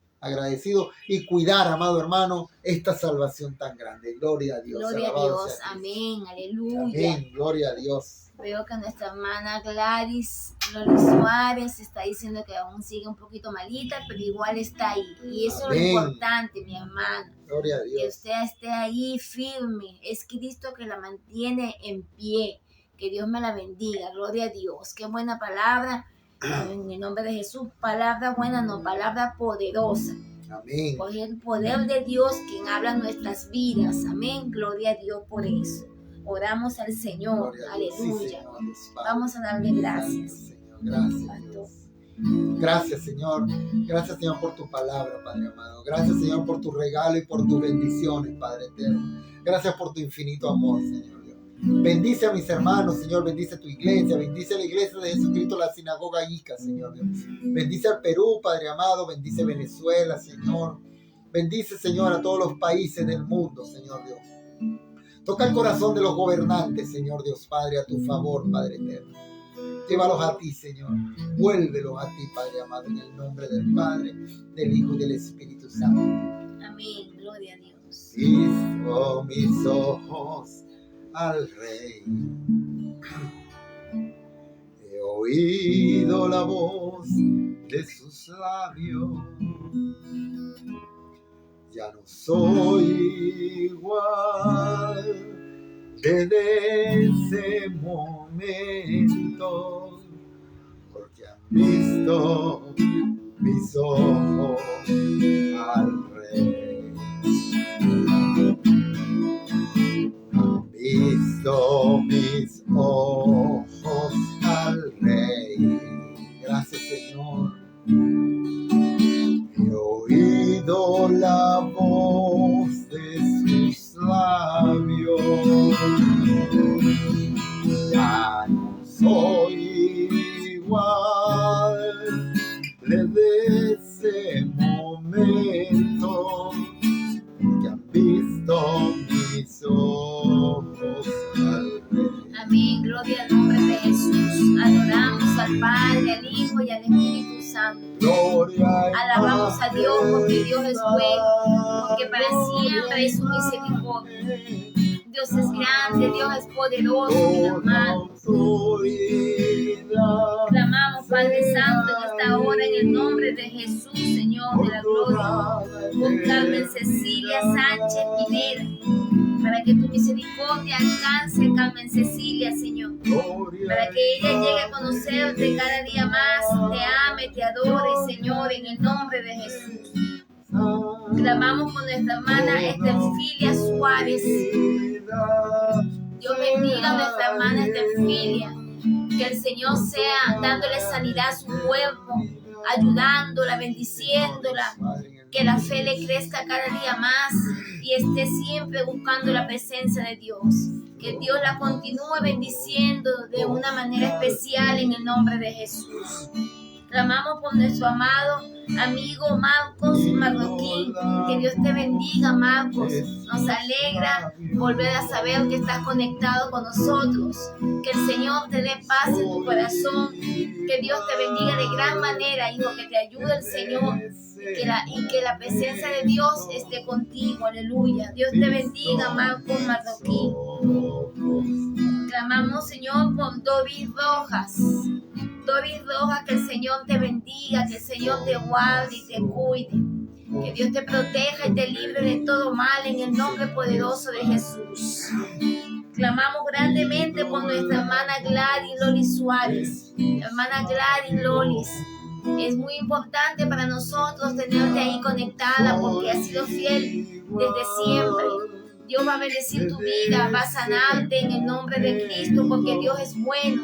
y cuidar, amado hermano, esta salvación tan grande. Gloria a Dios. Gloria a Dios. Amén. Aleluya. Amén. Gloria a Dios. Veo que nuestra hermana Gladys Suárez está diciendo que aún sigue un poquito malita, pero igual está ahí. Y eso Amén. Es lo importante, mi hermana. Gloria a Dios. Que usted esté ahí firme. Es Cristo que la mantiene en pie. Que Dios me la bendiga. Gloria a Dios. Qué buena palabra. En el nombre de Jesús. Palabra buena, no, palabra poderosa. Amén. Por el poder de Dios quien habla en nuestras vidas. Amén. Gloria a Dios por eso. Oramos al Señor. Aleluya. Sí, Señor, vamos a darle gracias. Señor. Gracias, Dios. Gracias, Señor. Gracias, Señor, por tu palabra, Padre amado. Gracias, Señor, por tu regalo y por tus bendiciones, Padre eterno. Gracias por tu infinito amor, Señor Dios. Bendice a mis hermanos, Señor. Bendice tu iglesia. Bendice a la iglesia de Jesucristo, la sinagoga Ica, Señor Dios. Bendice al Perú, Padre amado. Bendice Venezuela, Señor. Bendice, Señor, a todos los países del mundo, Señor Dios. Toca el corazón de los gobernantes, Señor Dios Padre, a tu favor, Padre eterno. Llévalos a ti, Señor. Vuélvelos a ti, Padre amado, en el nombre del Padre, del Hijo y del Espíritu Santo. Amén. Gloria a Dios. Fijo mis ojos al Rey. He oído la voz de sus labios. Ya no soy igual desde ese momento, porque han visto mis ojos al Rey. Han visto mis ojos al Rey. Gracias, Señor. He oído la voz de sus labios. Ya no soy igual desde ese momento, porque han visto mis ojos al Rey. Amén. Gloria al nombre de Jesús. Adoramos al Padre, al Hijo y al Espíritu Santo. Alabamos a Dios porque Dios es bueno, porque para siempre es su misericordia. Dios es grande, Dios es poderoso, mis hermanos. Clamamos, Padre Santo, en esta hora, en el nombre de Jesús, Señor de la gloria, con Carmen Cecilia Sánchez Pineda, para que que tu misericordia alcance a Carmen Cecilia, Señor, para que ella llegue a conocerte cada día más, te ame, te adore, Señor, en el nombre de Jesús. Clamamos por nuestra hermana Estefilia Suárez. Dios bendiga a nuestra hermana Estefilia, que el Señor sea dándole sanidad a su cuerpo, ayudándola, bendiciéndola, que la fe le crezca cada día más y esté siempre buscando la presencia de Dios. Que Dios la continúe bendiciendo de una manera especial en el nombre de Jesús. Clamamos por nuestro amado amigo Marcos Marroquín. Que Dios te bendiga, Marcos. Nos alegra volver a saber que estás conectado con nosotros. Que el Señor te dé paz en tu corazón. Que Dios te bendiga de gran manera, hijo. Que te ayude el Señor. Y que la presencia de Dios esté contigo. Aleluya. Dios te bendiga, Marcos Marroquín. Clamamos, Señor, por Doris Rojas. Doris Rojas, que el Señor te bendiga, que el Señor te guarde y te cuide. Que Dios te proteja y te libre de todo mal en el nombre poderoso de Jesús. Clamamos grandemente por nuestra hermana Gladys Lolis Suárez. Hermana Gladys Lolis, es muy importante para nosotros tenerte ahí conectada porque has sido fiel desde siempre. Dios va a bendecir tu vida, va a sanarte en el nombre de Cristo porque Dios es bueno.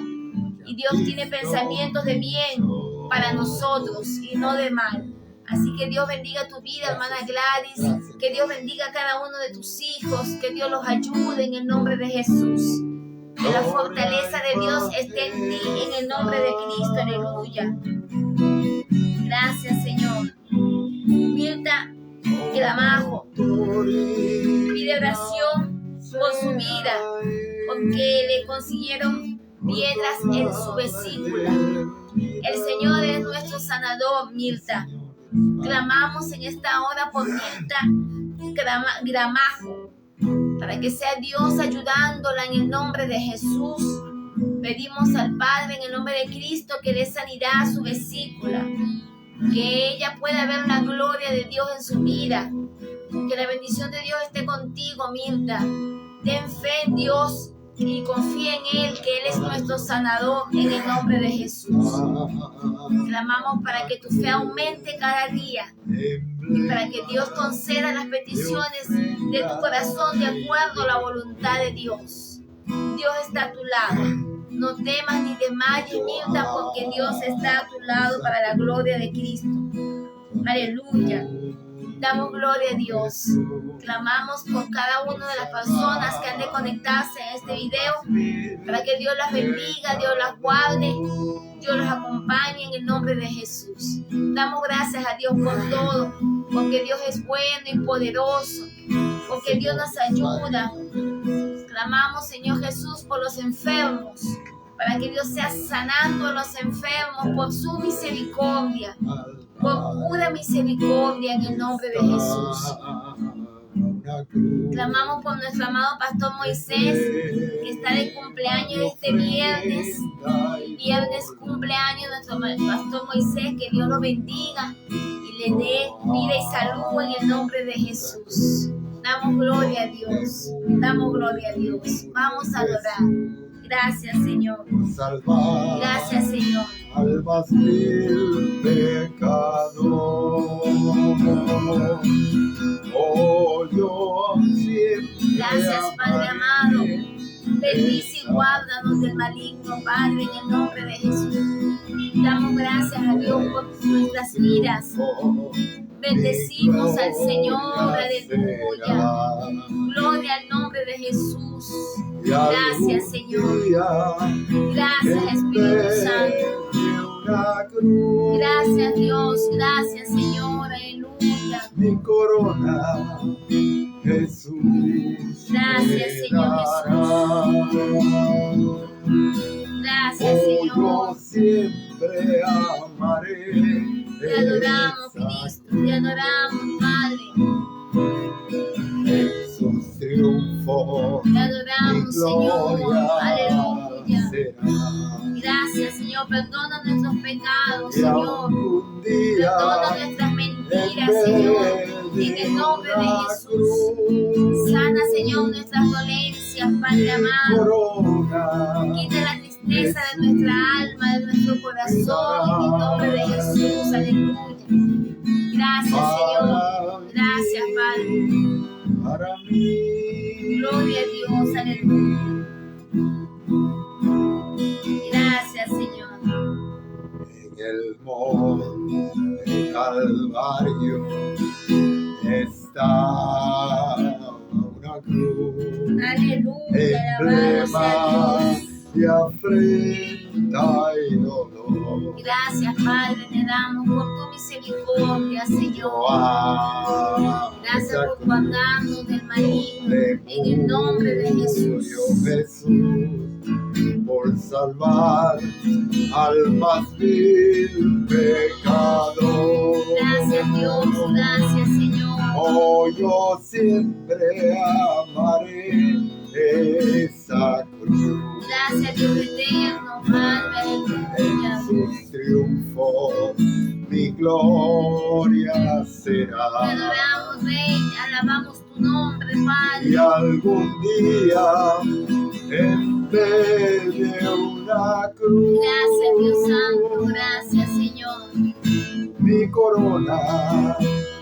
Y Dios tiene pensamientos de bien para nosotros y no de mal. Así que Dios bendiga tu vida, hermana Gladys. Que Dios bendiga a cada uno de tus hijos. Que Dios los ayude en el nombre de Jesús. Que la fortaleza de Dios esté en ti en el nombre de Cristo. Aleluya. Gracias, Señor. Mirta Gramajo pide oración por su vida porque le consiguieron piedras en su vesícula. El Señor es nuestro sanador, Mirta. Clamamos en esta hora por Mirta Gramajo, para que sea Dios ayudándola en el nombre de Jesús. Pedimos al Padre en el nombre de Cristo que dé sanidad a su vesícula, que ella pueda ver la gloria de Dios en su vida, que la bendición de Dios esté contigo, Mirta. Ten fe en Dios y confía en Él, que Él es nuestro sanador en el nombre de Jesús. Clamamos para que tu fe aumente cada día y para que Dios conceda las peticiones de tu corazón de acuerdo a la voluntad de Dios. Dios está a tu lado. No temas ni desmayes, Mirta, porque Dios está a tu lado para la gloria de Cristo. Aleluya. Damos gloria a Dios. Clamamos por cada una de las personas que han de conectarse en este video, para que Dios las bendiga, Dios las guarde, Dios los acompañe en el nombre de Jesús. Damos gracias a Dios por todo, porque Dios es bueno y poderoso, porque Dios nos ayuda. Clamamos, Señor Jesús, por los enfermos, para que Dios sea sanando a los enfermos por su misericordia, por pura misericordia en el nombre de Jesús. Clamamos por nuestro amado pastor Moisés, que está de cumpleaños este viernes. Viernes cumpleaños nuestro pastor Moisés, que Dios lo bendiga y le dé vida y salud en el nombre de Jesús. Damos gloria a Dios, damos gloria a Dios. Vamos a adorar. Gracias, Señor. Gracias, Señor. Al más vil pecador. Oh, yo siempre gracias, Padre amado. Bendice y guárdanos del maligno, Padre, en el nombre de Jesús. Damos gracias a Dios por nuestras vidas. Bendecimos al Señor, aleluya. Gloria al nombre de Jesús. Gracias, Señor. Gracias, Espíritu Santo. Gracias, Dios. Gracias, Señor. Aleluya. Mi corona, Jesús. Gracias, Señor Jesús. Gracias, Señor. Yo siempre amaré. Te adoramos, Cristo. Te adoramos, Padre. Jesús triunfó. Te adoramos, Señor. Aleluya. Será. Gracias, Señor. Perdona nuestros pecados, Señor. Un día Perdona nuestras mentiras, Señor. en el nombre de Jesús. Sana, Señor, nuestras dolencias, Padre amado. Quita la tristeza de nuestra alma, de nuestro corazón, en el nombre de Jesús. Aleluya. Gracias, Señor. Gracias, Padre. Para mí. Gloria a Dios. Aleluya. Gracias, Señor. En el monte Calvario está una cruz, Aleluya. Alabado sea Dios. de afrenta y dolor. Gracias, Padre, te damos por tu misericordia, Señor. Gracias por guardarnos del maligno, en el nombre de Jesús. Por salvar al más vil pecador. Gracias, Dios, gracias, Señor. Oh, yo siempre amaré esa cruz. Gracias, Dios eterno, Padre, aleluya. En sus triunfos mi gloria será. Te adoramos, Rey, alabamos tu nombre, Padre. Y algún día en vez de una cruz, Gracias, Dios Santo, gracias, Señor. mi corona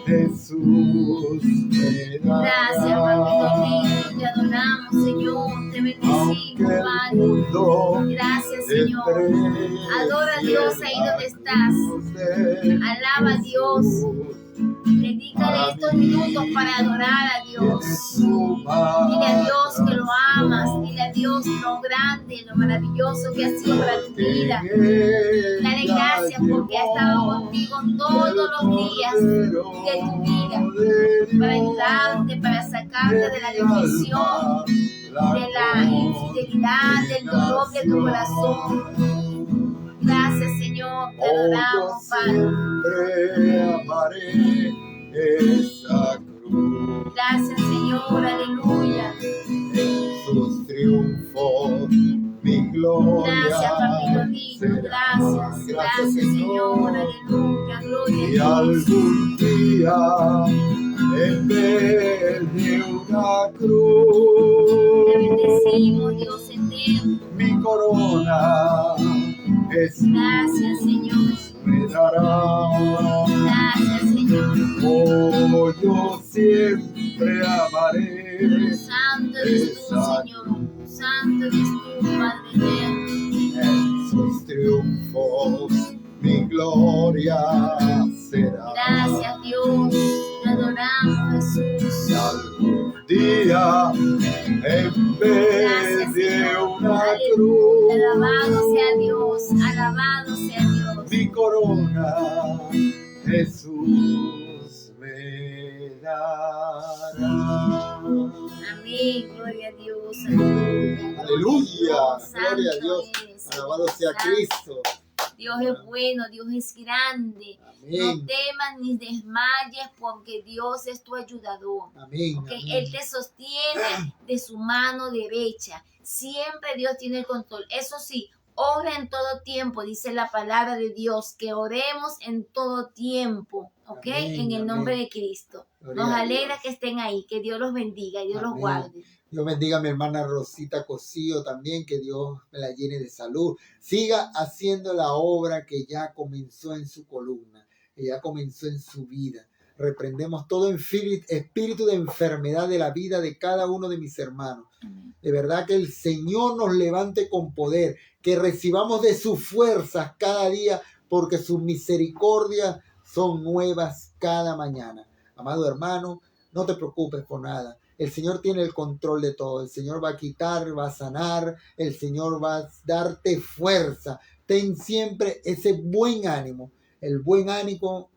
Jesús me dará. Gracias, papito lindo, te adoramos, Señor, te bendecimos, Padre. Gracias, Señor. Adora a Dios ahí donde estás. Alaba a Dios. Dedícale estos minutos para adorar a Dios. Dile a Dios que lo amas. Dile a Dios lo grande, lo maravilloso que ha sido para tu vida. Dale gracias porque ha estado contigo todos los días de tu vida para ayudarte, para sacarte de la depresión, de la infidelidad, del dolor de tu corazón. Gracias, Señor, te adoramos, Padre. Siempre amaré esa cruz. Gracias, Señor, aleluya. En sus triunfos mi gloria Gracias, papito lindo, será. gracias, gracias, Señor, aleluya, gloria Y a Dios. algún día en vez de una cruz, Te bendecimos, Dios eterno. mi corona Jesús Gracias, Señor. me dará. Gracias, Señor. Oh, yo siempre amaré Santo eres tú, Señor. Santo eres tú, Padre eterno. en sus triunfos mi gloria será. Gracias, Dios. Te adoramos, Jesús. Y algún día en vez Gracias, de Señor. una Aleluya. cruz, Alabado sea Dios. Alabado sea Dios. mi corona Jesús me dará. Amén. Gloria a Dios. Aleluya. Aleluya. Gloria a Santo Dios. eres, Alabado sea Santo. Cristo. Dios es bueno, Dios es grande. No Amén. temas ni desmayes porque Dios es tu ayudador. Amén. Ok, Amén. Él te sostiene de su mano derecha. Siempre Dios tiene el control. Eso sí, ora en todo tiempo, dice la palabra de Dios, que oremos en todo tiempo. ¿Ok? Amén, En el nombre amén. de Cristo. Gloria Nos a alegra Dios. que estén ahí, que Dios los bendiga y Dios los Amén. guarde. Dios bendiga a mi hermana Rosita Cosío también, que Dios me la llene de salud. Siga haciendo la obra que ya comenzó en su columna, que ya comenzó en su vida. Reprendemos todo espíritu de enfermedad de la vida de cada uno de mis hermanos. Amén. De verdad que el Señor nos levante con poder, que recibamos de sus fuerzas cada día, porque sus misericordias son nuevas cada mañana. Amado hermano, no te preocupes por nada. El Señor tiene el control de todo. El Señor va a quitar, va a sanar. El Señor va a darte fuerza. Ten siempre ese buen ánimo. El buen ánimo,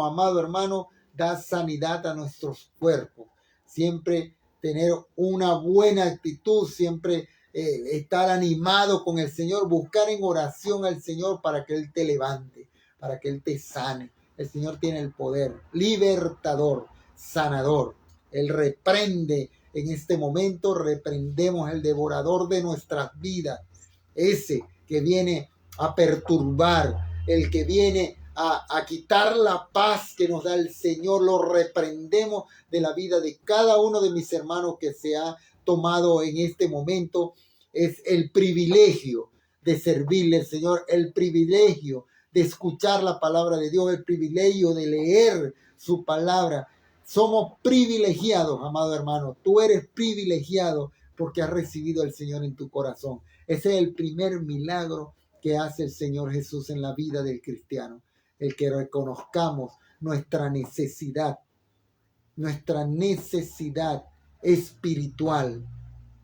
amado hermano, da sanidad a nuestros cuerpos. Siempre tener una buena actitud, siempre estar animado con el Señor, buscar en oración al Señor para que Él te levante, para que Él te sane. El Señor tiene el poder libertador, sanador. Él reprende en este momento, reprendemos el devorador de nuestras vidas, ese que viene a perturbar, el que viene a quitar la paz que nos da el Señor. Lo reprendemos de la vida de cada uno de mis hermanos que se ha tomado en este momento. Es el privilegio de servirle al Señor, el privilegio de escuchar la palabra de Dios, el privilegio de leer su palabra. Somos privilegiados, amado hermano. Tú eres privilegiado porque has recibido al Señor en tu corazón. Ese es el primer milagro que hace el Señor Jesús en la vida del cristiano. El que reconozcamos nuestra necesidad espiritual,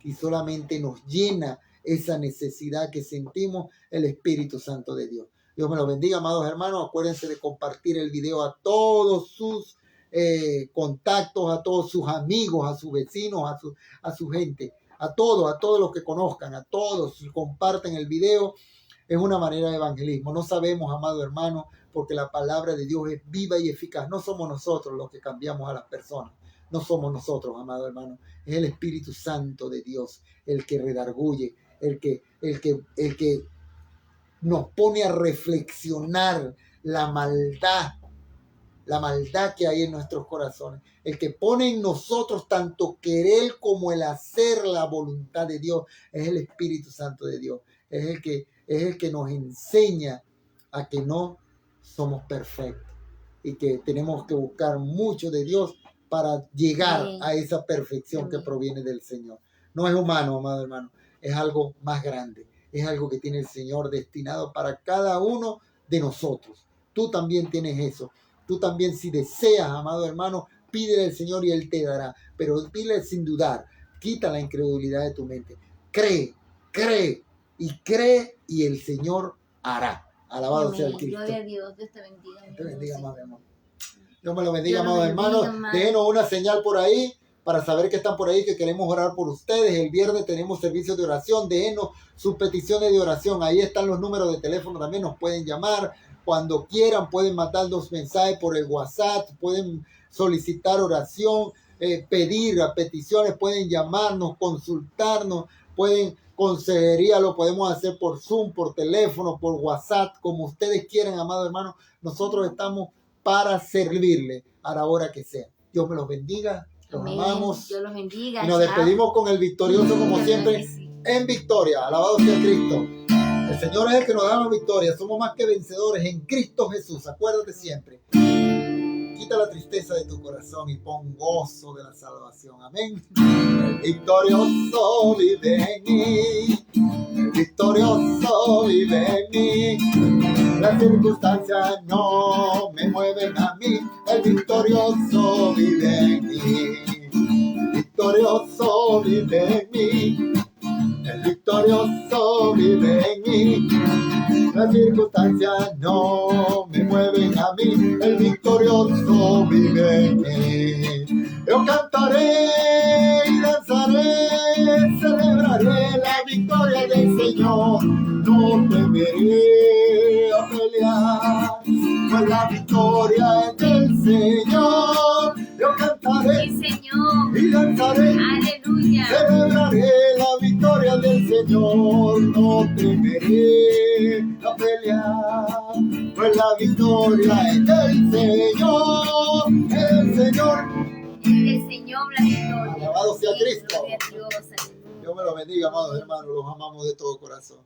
y solamente nos llena esa necesidad que sentimos el Espíritu Santo de Dios. Dios me lo bendiga, amados hermanos. Acuérdense de compartir el video a todos sus contactos, a todos sus amigos, a sus vecinos, a su gente, a todos los que conozcan, a todos. Si comparten el video, es una manera de evangelismo. No sabemos, amado hermano, porque la palabra de Dios es viva y eficaz. No somos nosotros los que cambiamos a las personas. No somos nosotros, amado hermano. Es el Espíritu Santo de Dios el que redarguye, el que nos pone a reflexionar la maldad que hay en nuestros corazones. El que pone en nosotros tanto querer como el hacer la voluntad de Dios. Es el Espíritu Santo de Dios. Es el que nos enseña a que no somos perfectos y que tenemos que buscar mucho de Dios para llegar a esa perfección que proviene del Señor. No es humano, amado hermano, es algo más grande, es algo que tiene el Señor destinado para cada uno de nosotros. Tú también tienes eso. Tú también, si deseas, amado hermano, pídele al Señor y Él te dará, pero pídele sin dudar. Quita la incredulidad de tu mente. Cree y el Señor hará. Alabado sea el Cristo. Gloria a Dios. Dios te bendiga. Dios te bendiga, amado hermano. Dios me lo bendiga, amado hermano. Déjenos una señal por ahí para saber que están por ahí, que queremos orar por ustedes. El viernes tenemos servicio de oración. Déjenos sus peticiones de oración. Ahí están los números de teléfono. También nos pueden llamar cuando quieran. Pueden mandarnos mensajes por el WhatsApp. Pueden solicitar oración, pedir peticiones. Pueden llamarnos, consultarnos. Pueden consejería, lo podemos hacer por Zoom, por teléfono, por WhatsApp, como ustedes quieran, amado hermano. Nosotros estamos para servirle a la hora que sea. Dios me los bendiga, los amamos. Dios los bendiga. Y nos despedimos con el victorioso, como siempre, en victoria. Alabado sea Cristo. El Señor es el que nos da la victoria. Somos más que vencedores en Cristo Jesús. Acuérdate siempre. Quita la tristeza de tu corazón y pon gozo de la salvación. Amén. El victorioso vive en mí. El victorioso vive en mí. Las circunstancias no me mueven a mí. El victorioso vive en mí. El victorioso vive en mí. El victorioso vive en mí. Las circunstancias no me mueven a mí. El victorioso vive en mí. Yo cantaré y danzaré, celebraré la victoria del Señor. No temeré a pelear, pues la victoria es del Señor. Yo cantaré y danzaré, aleluya, celebraré la victoria del Señor. No temeré a pelear, pues la victoria es del Señor. El Señor, la victoria. Alabado sea Cristo. Gloria a Dios, aleluya. Dios me lo bendiga, amados hermanos. Los amamos de todo corazón.